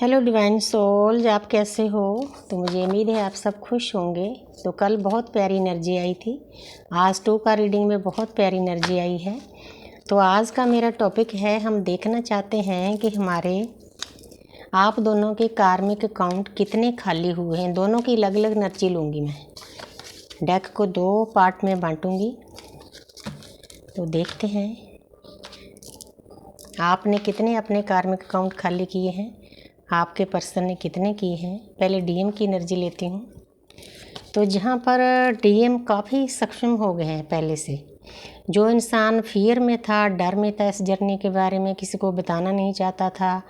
Hello divine souls, आप कैसे हो? तो मुझे उम्मीद है आप सब खुश होंगे। तो कल बहुत प्यारी एनर्जी आई थी, आज 2 का रीडिंग में बहुत प्यारी एनर्जी आई है। तो आज का मेरा टॉपिक है, हम देखना चाहते हैं कि हमारे आप दोनों के कार्मिक अकाउंट कितने खाली हुए हैं। दोनों की अलग अलग एनर्जी लूँगी मैं, डेक को 2 पार्ट में बांटूँगी। तो देखते हैं आपने कितने अपने कार्मिक अकाउंट खाली किए हैं, आपके पर्सन ने कितने किए हैं। पहले डीएम की एनर्जी लेती हूँ। तो जहाँ पर डीएम काफ़ी सक्षम हो गए हैं पहले से, जो इंसान फियर में था, डर में था, इस जर्नी के बारे में किसी को बताना नहीं चाहता था,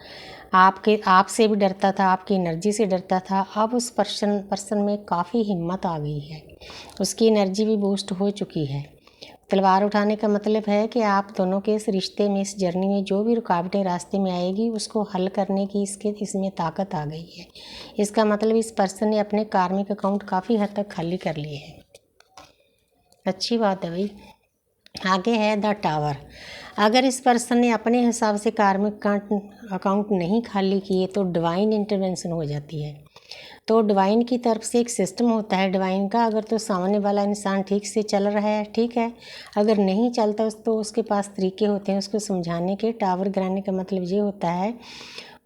आपसे भी डरता था, आपकी एनर्जी से डरता था, अब उस पर्सन में काफ़ी हिम्मत आ गई है, उसकी एनर्जी भी बूस्ट हो चुकी है। तलवार उठाने का मतलब है कि आप दोनों के इस रिश्ते में, इस जर्नी में जो भी रुकावटें रास्ते में आएगी उसको हल करने की इसमें ताकत आ गई है। इसका मतलब इस पर्सन ने अपने कार्मिक अकाउंट काफ़ी हद तक खाली कर लिए हैं। अच्छी बात है भाई। आगे है द टावर। अगर इस पर्सन ने अपने हिसाब से कार्मिक अकाउंट नहीं खाली किए तो डिवाइन इंटरवेंशन हो जाती है। तो डिवाइन की तरफ से एक सिस्टम होता है डिवाइन का। अगर तो सामने वाला इंसान ठीक से चल रहा है, ठीक है, अगर नहीं चलता तो उसके पास तरीके होते हैं उसको समझाने के। टावर गिराने का मतलब ये होता है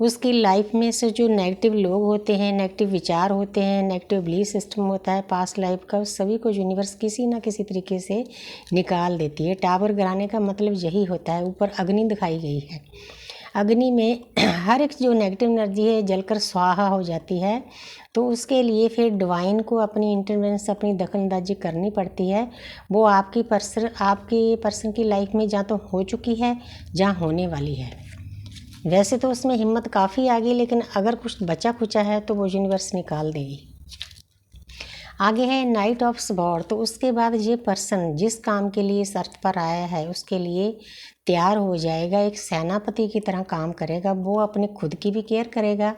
उसकी लाइफ में से जो नेगेटिव लोग होते हैं, नेगेटिव विचार होते हैं, नेगेटिव बिलीफ सिस्टम होता है पास्ट लाइफ का, उस सभी को यूनिवर्स किसी ना किसी तरीके से निकाल देती है। टावर गिराने का मतलब यही होता है। ऊपर अग्नि दिखाई गई है, अग्नि में हर एक जो नेगेटिव एनर्जी है जलकर स्वाहा हो जाती है। तो उसके लिए फिर डिवाइन को अपनी इंटरवेंस, अपनी दखलंदाजी करनी पड़ती है। वो आपके पर्सन की लाइफ में जहाँ तो हो चुकी है, जहाँ होने वाली है। वैसे तो उसमें हिम्मत काफ़ी आ गई, लेकिन अगर कुछ बचा खुचा है तो वो यूनिवर्स निकाल देगी। आगे है नाइट ऑफ स्वॉर्ड। तो उसके बाद ये पर्सन जिस काम के लिए इस अर्थ पर आया है उसके लिए तैयार हो जाएगा, एक सेनापति की तरह काम करेगा। वो अपने खुद की भी केयर करेगा,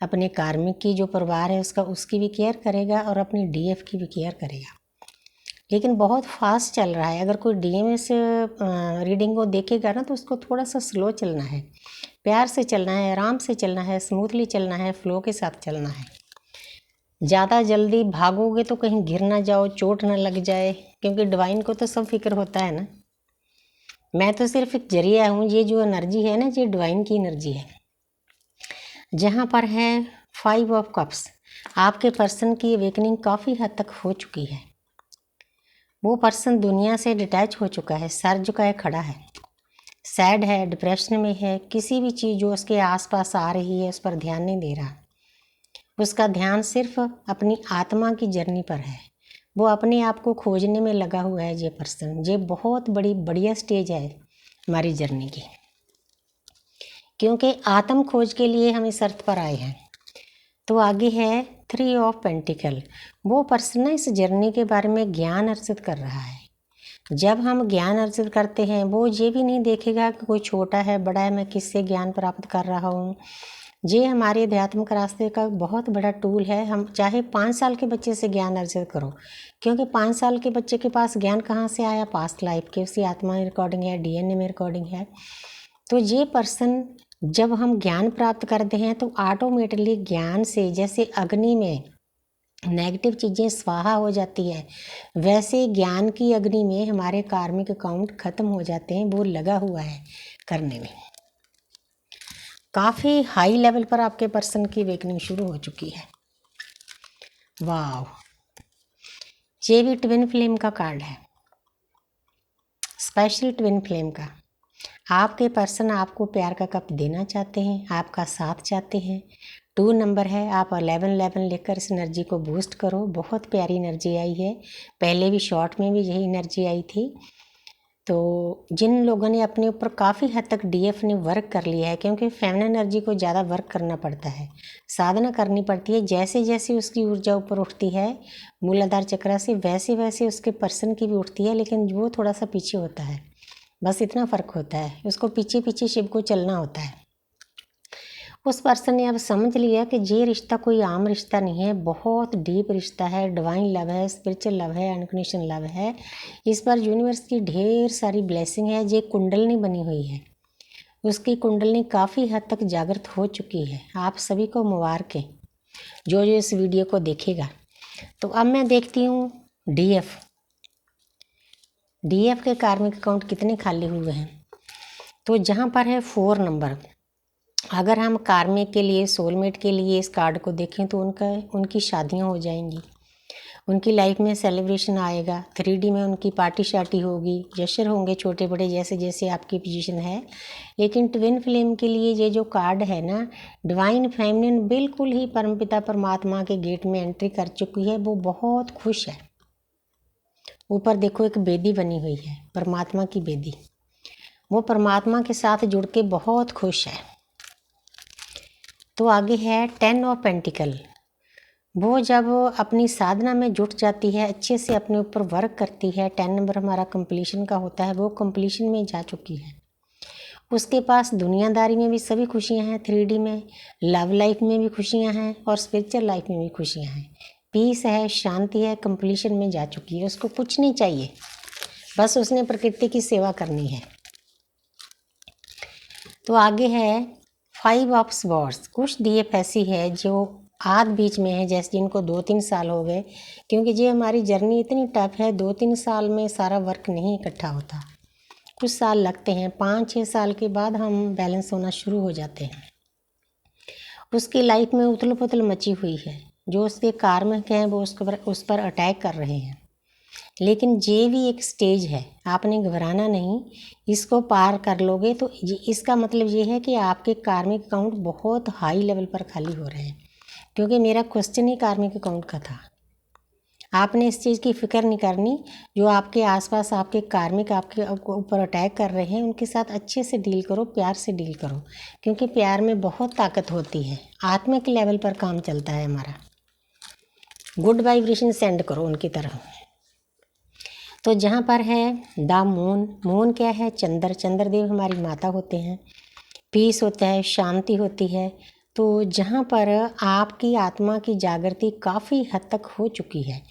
अपने कार्मिक की जो परिवार है उसकी भी केयर करेगा, और अपनी डीएफ की भी केयर करेगा। लेकिन बहुत फास्ट चल रहा है। अगर कोई डीएमएस रीडिंग को देखेगा ना तो उसको थोड़ा सा स्लो चलना है, प्यार से चलना है, आराम से चलना है, स्मूथली चलना है, फ्लो के साथ चलना है। ज़्यादा जल्दी भागोगे तो कहीं गिर ना जाओ, चोट ना लग जाए, क्योंकि डिवाइन को तो सब फिक्र होता है ना। मैं तो सिर्फ एक जरिया हूँ। ये जो एनर्जी है ना, ये डिवाइन की एनर्जी है। जहाँ पर है 5 ऑफ कप्स, आपके पर्सन की अवेकनिंग काफ़ी हद तक हो चुकी है। वो पर्सन दुनिया से डिटैच हो चुका है, सर झुकाए खड़ा है, सैड है, डिप्रेशन में है। किसी भी चीज़ जो उसके आसपास आ रही है उस पर ध्यान नहीं दे रहा। उसका ध्यान सिर्फ अपनी आत्मा की जर्नी पर है। वो अपने आप को खोजने में लगा हुआ है ये पर्सन। ये बहुत बढ़िया स्टेज है हमारी जर्नी की, क्योंकि आत्म खोज के लिए हम इस अर्थ पर आए हैं। तो आगे है 3 ऑफ पेंटिकल। वो पर्सन ना इस जर्नी के बारे में ज्ञान अर्जित कर रहा है। जब हम ज्ञान अर्जित करते हैं वो ये भी नहीं देखेगा कि कोई छोटा है, बड़ा है, मैं किससे ज्ञान प्राप्त कर रहा हूँ। ये हमारे आध्यात्मिक रास्ते का बहुत बड़ा टूल है। हम चाहे 5 साल के बच्चे से ज्ञान अर्जित करो, क्योंकि 5 साल के बच्चे के पास ज्ञान कहाँ से आया? पास्ट लाइफ के, उसकी आत्मा में रिकॉर्डिंग है, डीएनए में रिकॉर्डिंग है। तो ये पर्सन जब हम ज्ञान प्राप्त करते हैं तो ऑटोमेटिकली ज्ञान से, जैसे अग्नि में नेगेटिव चीज़ें स्वाहा हो जाती है, वैसे ज्ञान की अग्नि में हमारे कार्मिक अकाउंट ख़त्म हो जाते हैं। वो लगा हुआ है करने में। काफ़ी हाई लेवल पर आपके पर्सन की अवेकनिंग शुरू हो चुकी है। वाह, ये भी ट्विन फ्लेम का कार्ड है, स्पेशल ट्विन फ्लेम का। आपके पर्सन आपको प्यार का कप देना चाहते हैं, आपका साथ चाहते हैं। 2 नंबर है, आप 11 लेकर इस एनर्जी को बूस्ट करो। बहुत प्यारी एनर्जी आई है, पहले भी शॉर्ट में भी यही एनर्जी आई थी। तो जिन लोगों ने अपने ऊपर काफ़ी हद तक डीएफ ने वर्क कर लिया है, क्योंकि फेमिनिन एनर्जी को ज़्यादा वर्क करना पड़ता है, साधना करनी पड़ती है। जैसे जैसे उसकी ऊर्जा ऊपर उठती है मूलाधार चक्र से, वैसे वैसे उसके पर्सन की भी उठती है, लेकिन वो थोड़ा सा पीछे होता है। बस इतना फ़र्क होता है, उसको पीछे पीछे शिव को चलना होता है। उस पर्सन ने अब समझ लिया कि ये रिश्ता कोई आम रिश्ता नहीं है, बहुत डीप रिश्ता है, डिवाइन लव है, स्पिरिचुअल लव है, अनकंडीशनल लव है। इस पर यूनिवर्स की ढेर सारी ब्लेसिंग है। ये कुंडलनी बनी हुई है, उसकी कुंडली काफ़ी हद तक जागृत हो चुकी है। आप सभी को मुबारकें जो जो इस वीडियो को देखेगा। तो अब मैं देखती हूँ डीएफ के कार्मिक अकाउंट कितने खाली हुए हैं। तो जहाँ पर है 4 नंबर, अगर हम कार्मिक के लिए, सोलमेट के लिए इस कार्ड को देखें तो उनकी शादियाँ हो जाएंगी, उनकी लाइफ में सेलिब्रेशन आएगा, 3D में उनकी पार्टी शार्टी होगी, जश्न होंगे छोटे बड़े जैसे जैसे आपकी पोजीशन है। लेकिन ट्विन फ्लेम के लिए ये जो कार्ड है ना, डिवाइन फेमिनिन बिल्कुल ही परमपिता परमात्मा के गेट में एंट्री कर चुकी है। वो बहुत खुश है। ऊपर देखो एक बेदी बनी हुई है, परमात्मा की बेदी। वो परमात्मा के साथ जुड़ के बहुत खुश है। तो आगे है 10 ऑफ पेंटिकल। वो जब अपनी साधना में जुट जाती है, अच्छे से अपने ऊपर वर्क करती है, 10 नंबर हमारा कंप्लीशन का होता है, वो कंप्लीशन में जा चुकी है। उसके पास दुनियादारी में भी सभी खुशियां हैं, 3D में, लव लाइफ में भी खुशियां हैं और स्पिरिचुअल लाइफ में भी खुशियां हैं। पीस है, शांति है, कंप्लीशन में जा चुकी है। उसको कुछ नहीं चाहिए, बस उसने प्रकृति की सेवा करनी है। तो आगे है 5 ऑफ स्वॉर्ड्स। कुछ डीएफ ऐसी है जो आध बीच में है, जैसे जिनको 2-3 साल हो गए, क्योंकि ये हमारी जर्नी इतनी टफ है, 2-3 साल में सारा वर्क नहीं इकट्ठा होता, कुछ साल लगते हैं। 5-6 साल के बाद हम बैलेंस होना शुरू हो जाते हैं। उसकी लाइफ में उथल पुथल मची हुई है। जो उसके कार्मिक हैं वो उस पर अटैक कर रहे हैं, लेकिन ये भी एक स्टेज है, आपने घबराना नहीं। इसको पार कर लोगे तो इसका मतलब ये है कि आपके कार्मिक अकाउंट बहुत हाई लेवल पर खाली हो रहे हैं, क्योंकि मेरा क्वेश्चन ही कार्मिक अकाउंट का था। आपने इस चीज़ की फ़िक्र नहीं करनी। जो आपके आसपास आपके कार्मिक आपके ऊपर अटैक कर रहे हैं, उनके साथ अच्छे से डील करो, प्यार से डील करो, क्योंकि प्यार में बहुत ताकत होती है। आत्मिक लेवल पर काम चलता है हमारा। गुड वाइब्रेशन सेंड करो उनकी तरफ। तो जहाँ पर है द मून, मून क्या है? चंद्रदेव हमारी माता होते हैं। पीस होता है, शांति होती है। तो जहाँ पर आपकी आत्मा की जागृति काफ़ी हद तक हो चुकी है।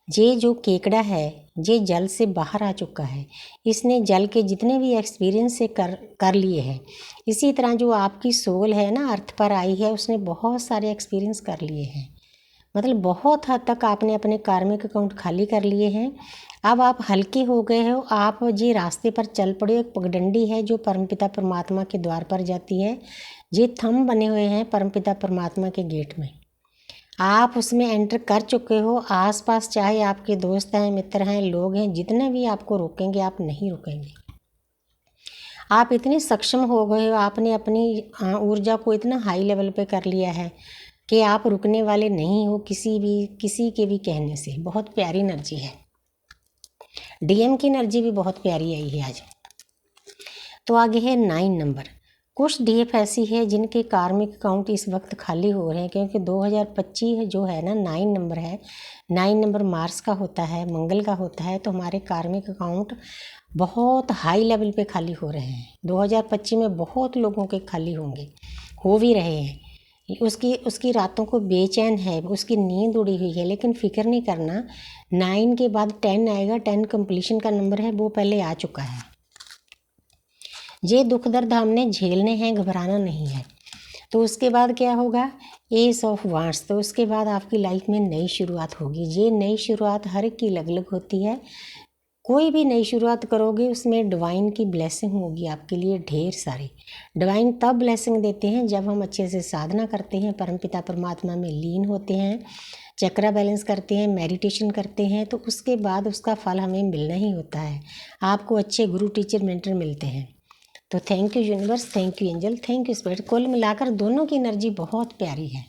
ये जो केकड़ा है ये जल से बाहर आ चुका है, इसने जल के जितने भी एक्सपीरियंस से कर लिए हैं। इसी तरह जो आपकी सोल है ना, अर्थ पर आई है, उसने बहुत सारे एक्सपीरियंस कर लिए हैं। मतलब बहुत हद तक आपने अपने कार्मिक अकाउंट खाली कर लिए हैं। अब आप हल्के हो गए हो, आप ये रास्ते पर चल पड़े। एक पगडंडी है जो परमपिता परमात्मा के द्वार पर जाती है। ये थंब बने हुए हैं परमपिता परमात्मा के गेट में, आप उसमें एंटर कर चुके हो। आसपास चाहे आपके दोस्त हैं, मित्र हैं, लोग हैं, जितने भी आपको रोकेंगे आप नहीं रुकेंगे। आप इतने सक्षम हो गए हो, आपने अपनी ऊर्जा को इतना हाई लेवल पे कर लिया है कि आप रुकने वाले नहीं हो किसी के भी कहने से। बहुत प्यारी एनर्जी है। डीएम की एनर्जी भी बहुत प्यारी आई है आज। तो आगे है 9 नंबर। कुछ डीएफ ऐसी है जिनके कार्मिक अकाउंट इस वक्त खाली हो रहे हैं, क्योंकि 2025 जो है ना 9 नंबर है। 9 नंबर मार्स का होता है, मंगल का होता है। तो हमारे कार्मिक अकाउंट बहुत हाई लेवल पे खाली हो रहे हैं। 2025 में बहुत लोगों के खाली होंगे, हो भी रहे हैं। उसकी रातों को बेचैन है, उसकी नींद उड़ी हुई है, लेकिन फिक्र नहीं करना। 9 के बाद 10 आएगा। 10 कंप्लीशन का नंबर है, वो पहले आ चुका है। ये दुख दर्द हमने झेलने हैं, घबराना नहीं है। तो उसके बाद क्या होगा? S of wands. तो उसके बाद आपकी लाइफ में नई शुरुआत होगी। ये नई शुरुआत हर एक की अलग अलग होती है। कोई भी नई शुरुआत करोगे उसमें डिवाइन की ब्लेसिंग होगी आपके लिए ढेर सारी। डिवाइन तब ब्लेसिंग देते हैं जब हम अच्छे से साधना करते हैं, परमपिता परमात्मा में लीन होते हैं, चक्रा बैलेंस करते हैं, मेडिटेशन करते हैं। तो उसके बाद उसका फल हमें मिलना ही होता है। आपको अच्छे गुरु, टीचर, मेंटर मिलते हैं। तो thank you universe, thank you angel, thank you spirit. कुल मिलाकर दोनों की एनर्जी बहुत प्यारी है।